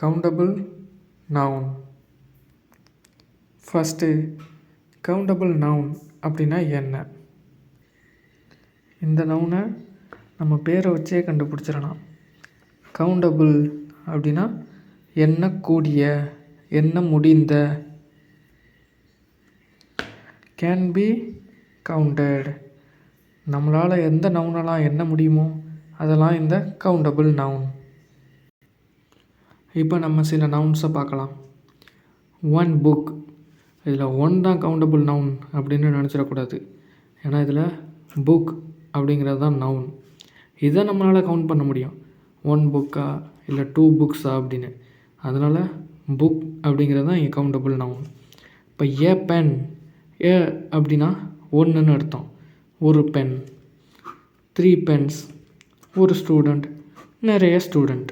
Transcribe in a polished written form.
Countable noun. First countable noun அப்படின்னா என்ன? இந்த நவுனை நம்ம பேரை வச்சே கண்டுபிடிச்சிடலாம். கவுண்டபிள் அப்படின்னா எண்ணக்கூடிய, எண்ண முடிந்த. Can be counted. நம்மளால் எந்த நவுனெல்லாம் எண்ண முடியுமோ அதெல்லாம் இந்த கவுண்டபிள் நவுன். இப்போ நம்ம சில நவுன்ஸை பார்க்கலாம். One book. இதில் ஒன் தான் கவுண்டபிள் நவுன் அப்படின்னு நினச்சிடக்கூடாது. ஏன்னா இதில் புக் அப்படிங்கிறது தான் நவுன். இதை நம்மளால் கவுண்ட் பண்ண முடியும். ஒன் புக்கா இல்லை 2 புக்ஸா அப்படின்னு. அதனால் புக் அப்படிங்கிறது தான் இங்கே கவுண்டபிள் நவுன். இப்போ ஏ பென். ஏ அப்படின்னா ஒன்றுன்னு அர்த்தம். ஒரு பென். 3 பென்ஸ். ஒரு ஸ்டூடெண்ட். நிறைய ஸ்டூடெண்ட்.